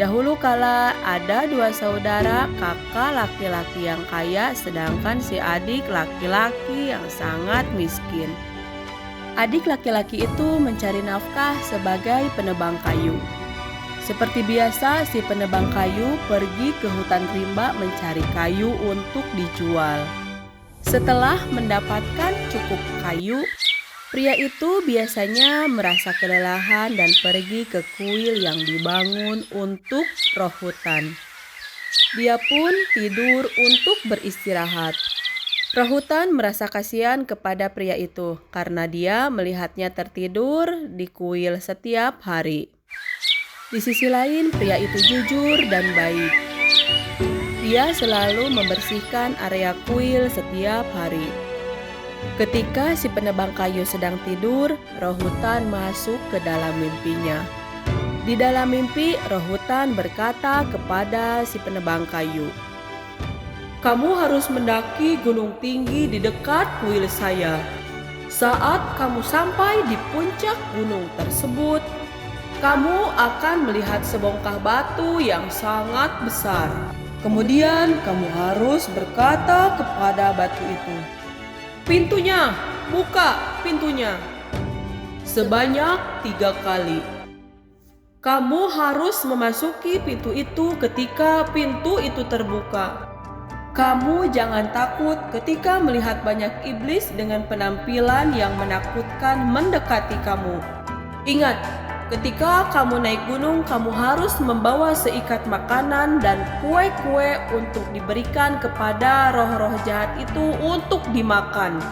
Dahulu kala ada dua saudara kakak laki-laki yang kaya, sedangkan si adik laki-laki yang sangat miskin. Adik laki-laki itu mencari nafkah sebagai penebang kayu. Seperti biasa, si penebang kayu pergi ke hutan rimba mencari kayu untuk dijual. Setelah mendapatkan cukup kayu, pria itu biasanya merasa kelelahan dan pergi ke kuil yang dibangun untuk roh hutan. Dia pun tidur untuk beristirahat. Roh hutan merasa kasihan kepada pria itu karena dia melihatnya tertidur di kuil setiap hari. Di sisi lain, pria itu jujur dan baik. Dia selalu membersihkan area kuil setiap hari. Ketika si penebang kayu sedang tidur, roh hutan masuk ke dalam mimpinya. Di dalam mimpi, roh hutan berkata kepada si penebang kayu, "Kamu harus mendaki gunung tinggi di dekat kuil saya. Saat kamu sampai di puncak gunung tersebut, kamu akan melihat sebongkah batu yang sangat besar. Kemudian kamu harus berkata kepada batu itu, 'Pintunya, buka pintunya,' sebanyak 3 kali. Kamu harus memasuki pintu itu ketika pintu itu terbuka. Kamu jangan takut ketika melihat banyak iblis dengan penampilan yang menakutkan mendekati kamu. Ingat, ketika kamu naik gunung, kamu harus membawa seikat makanan dan kue-kue untuk diberikan kepada roh-roh jahat itu untuk dimakan.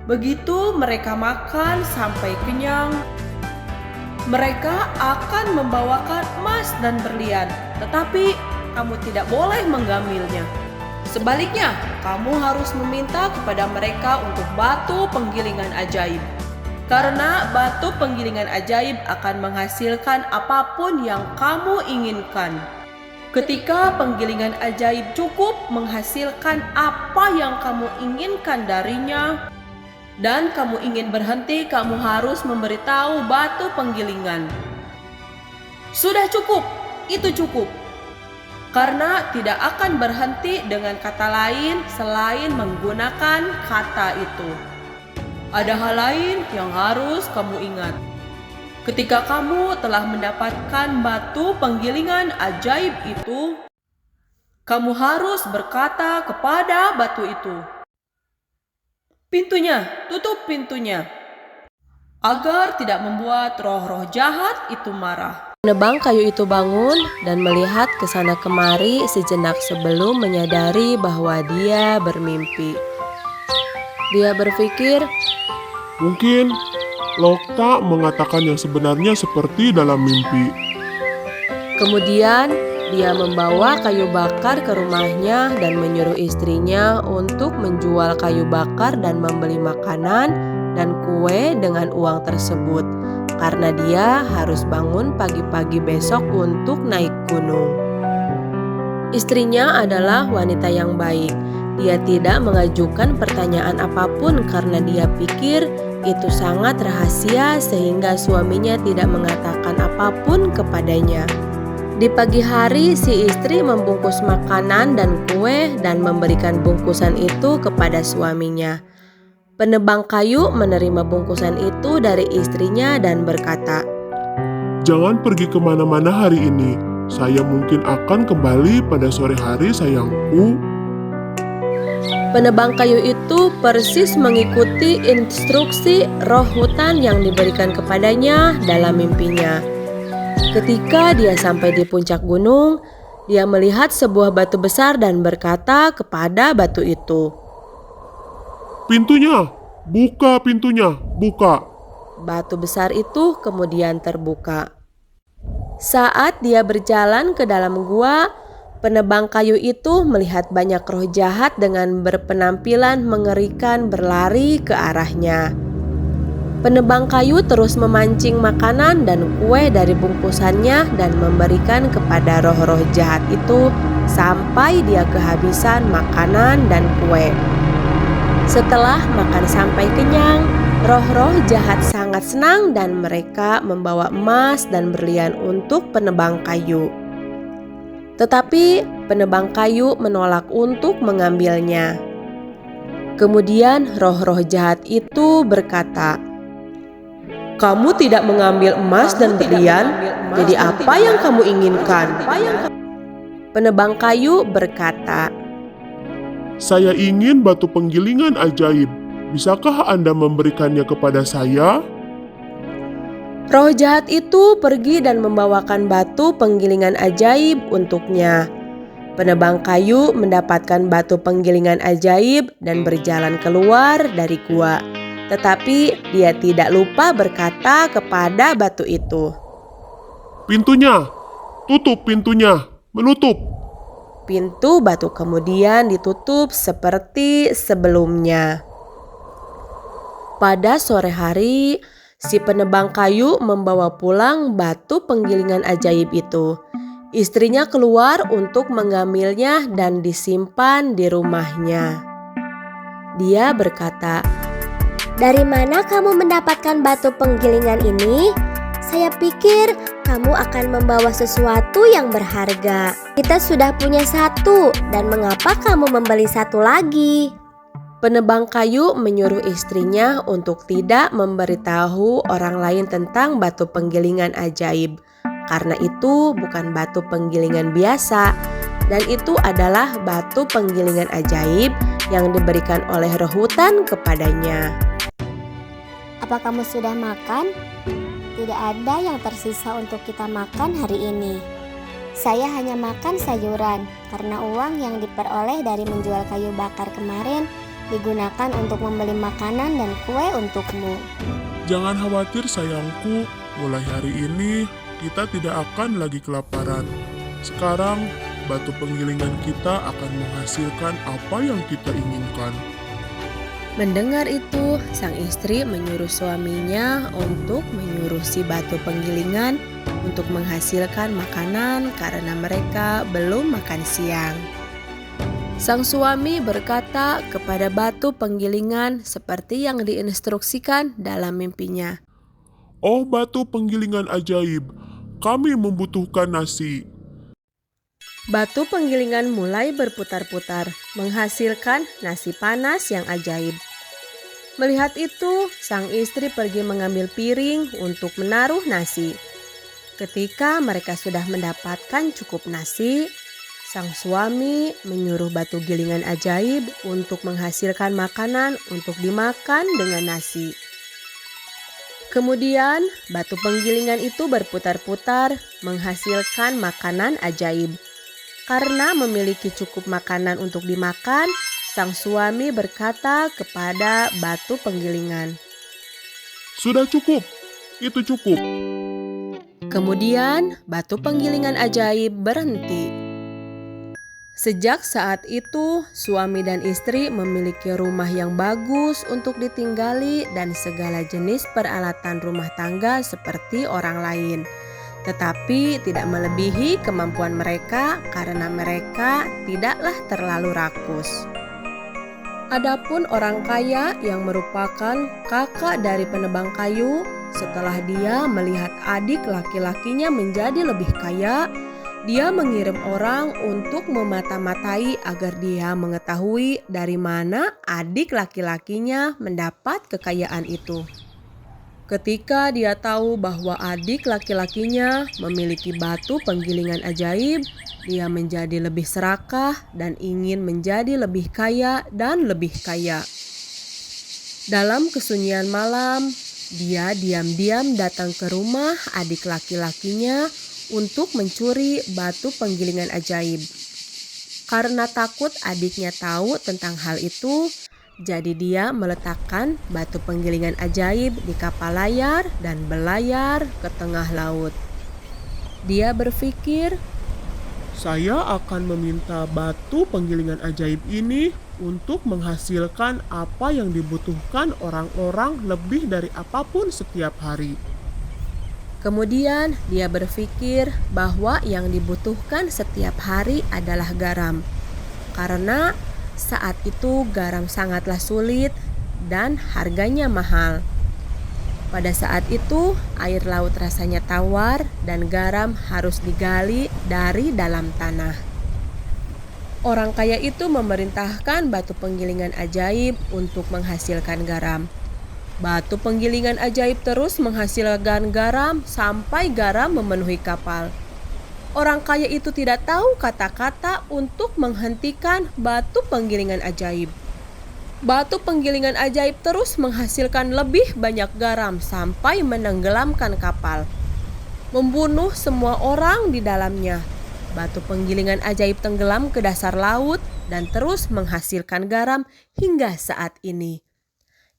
Begitu mereka makan sampai kenyang, mereka akan membawakan emas dan berlian, tetapi kamu tidak boleh mengambilnya. Sebaliknya, kamu harus meminta kepada mereka untuk batu penggilingan ajaib. Karena batu penggilingan ajaib akan menghasilkan apapun yang kamu inginkan. Ketika penggilingan ajaib cukup menghasilkan apa yang kamu inginkan darinya, dan kamu ingin berhenti, kamu harus memberitahu batu penggilingan, 'Sudah cukup, itu cukup.' Karena tidak akan berhenti dengan kata lain selain menggunakan kata itu. Ada hal lain yang harus kamu ingat. Ketika kamu telah mendapatkan batu penggilingan ajaib itu, kamu harus berkata kepada batu itu, 'Pintunya, tutup pintunya,' agar tidak membuat roh-roh jahat itu marah." Penebang kayu itu bangun dan melihat ke sana kemari sejenak sebelum menyadari bahwa dia bermimpi. Dia berpikir, Mungkin Lokta mengatakan yang sebenarnya seperti dalam mimpi. Kemudian dia membawa kayu bakar ke rumahnya dan menyuruh istrinya untuk menjual kayu bakar dan membeli makanan dan kue dengan uang tersebut, karena dia harus bangun pagi-pagi besok untuk naik gunung. Istrinya adalah wanita yang baik. Dia tidak mengajukan pertanyaan apapun karena dia pikir itu sangat rahasia sehingga suaminya tidak mengatakan apapun kepadanya. Di pagi hari, si istri membungkus makanan dan kue dan memberikan bungkusan itu kepada suaminya. Penebang kayu menerima bungkusan itu dari istrinya dan berkata, Jangan pergi kemana-mana hari ini. Saya mungkin akan kembali pada sore hari, sayangku. Penebang kayu itu persis mengikuti instruksi roh hutan yang diberikan kepadanya dalam mimpinya. Ketika dia sampai di puncak gunung, dia melihat sebuah batu besar dan berkata kepada batu itu, Pintunya, buka pintunya, buka. Batu besar itu kemudian terbuka. Saat dia berjalan ke dalam gua, penebang kayu itu melihat banyak roh jahat dengan berpenampilan mengerikan berlari ke arahnya. Penebang kayu terus memancing makanan dan kue dari bungkusannya dan memberikan kepada roh-roh jahat itu sampai dia kehabisan makanan dan kue. Setelah makan sampai kenyang, roh-roh jahat sangat senang dan mereka membawa emas dan berlian untuk penebang kayu. Tetapi penebang kayu menolak untuk mengambilnya. Kemudian roh-roh jahat itu berkata, "Kamu tidak mengambil emas dan berlian, jadi apa yang kamu inginkan?" Penebang kayu berkata, Saya ingin batu penggilingan ajaib. Bisakah Anda memberikannya kepada saya? roh jahat itu pergi dan membawakan batu penggilingan ajaib untuknya. Penebang kayu mendapatkan batu penggilingan ajaib dan berjalan keluar dari gua. Tetapi dia tidak lupa berkata kepada batu itu, Pintunya! Tutup pintunya! Menutup! pintu batu kemudian ditutup seperti sebelumnya. Pada sore hari, si penebang kayu membawa pulang batu penggilingan ajaib itu. Istrinya keluar untuk mengambilnya dan disimpan di rumahnya. Dia berkata, "Dari mana kamu mendapatkan batu penggilingan ini? Saya pikir kamu akan membawa sesuatu yang berharga. Kita sudah punya satu, dan mengapa kamu membeli satu lagi?" Penebang kayu menyuruh istrinya untuk tidak memberitahu orang lain tentang batu penggilingan ajaib, karena itu bukan batu penggilingan biasa, dan itu adalah batu penggilingan ajaib yang diberikan oleh roh hutan kepadanya. "Apa kamu sudah makan? Tidak ada yang tersisa untuk kita makan hari ini. Saya hanya makan sayuran, karena uang yang diperoleh dari menjual kayu bakar kemarin digunakan untuk membeli makanan dan kue untukmu." Jangan khawatir sayangku, mulai hari ini kita tidak akan lagi kelaparan. Sekarang batu penggilingan kita akan menghasilkan apa yang kita inginkan. Mendengar itu, sang istri menyuruh suaminya untuk menyuruh si batu penggilingan untuk menghasilkan makanan karena mereka belum makan siang. Sang suami berkata kepada batu penggilingan seperti yang diinstruksikan dalam mimpinya, Oh batu penggilingan ajaib, kami membutuhkan nasi. Batu penggilingan mulai berputar-putar, menghasilkan nasi panas yang ajaib. Melihat itu, sang istri pergi mengambil piring untuk menaruh nasi. Ketika mereka sudah mendapatkan cukup nasi, sang suami menyuruh batu gilingan ajaib untuk menghasilkan makanan untuk dimakan dengan nasi. Kemudian, batu penggilingan itu berputar-putar menghasilkan makanan ajaib. Karena memiliki cukup makanan untuk dimakan, sang suami berkata kepada batu penggilingan, Sudah cukup, itu cukup. Kemudian batu penggilingan ajaib berhenti. Sejak saat itu, suami dan istri memiliki rumah yang bagus untuk ditinggali dan segala jenis peralatan rumah tangga seperti orang lain. Tetapi tidak melebihi kemampuan mereka karena mereka tidaklah terlalu rakus. Adapun orang kaya yang merupakan kakak dari penebang kayu, setelah dia melihat adik laki-lakinya menjadi lebih kaya, dia mengirim orang untuk memata-matai agar dia mengetahui dari mana adik laki-lakinya mendapat kekayaan itu. Ketika dia tahu bahwa adik laki-lakinya memiliki batu penggilingan ajaib, dia menjadi lebih serakah dan ingin menjadi lebih kaya dan lebih kaya. Dalam kesunyian malam, dia diam-diam datang ke rumah adik laki-lakinya untuk mencuri batu penggilingan ajaib. Karena takut adiknya tahu tentang hal itu, jadi dia meletakkan batu penggilingan ajaib di kapal layar dan berlayar ke tengah laut. Dia berpikir, Saya akan meminta batu penggilingan ajaib ini untuk menghasilkan apa yang dibutuhkan orang-orang lebih dari apapun setiap hari. Kemudian dia berpikir bahwa yang dibutuhkan setiap hari adalah garam. Karena saat itu garam sangatlah sulit dan harganya mahal. Pada saat itu, air laut rasanya tawar dan garam harus digali dari dalam tanah. Orang kaya itu memerintahkan batu penggilingan ajaib untuk menghasilkan garam. Batu penggilingan ajaib terus menghasilkan garam sampai garam memenuhi kapal. Orang kaya itu tidak tahu kata-kata untuk menghentikan batu penggilingan ajaib. Batu penggilingan ajaib terus menghasilkan lebih banyak garam sampai menenggelamkan kapal, membunuh semua orang di dalamnya. Batu penggilingan ajaib tenggelam ke dasar laut dan terus menghasilkan garam hingga saat ini.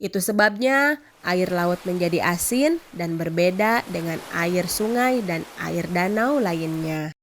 Itu sebabnya air laut menjadi asin dan berbeda dengan air sungai dan air danau lainnya.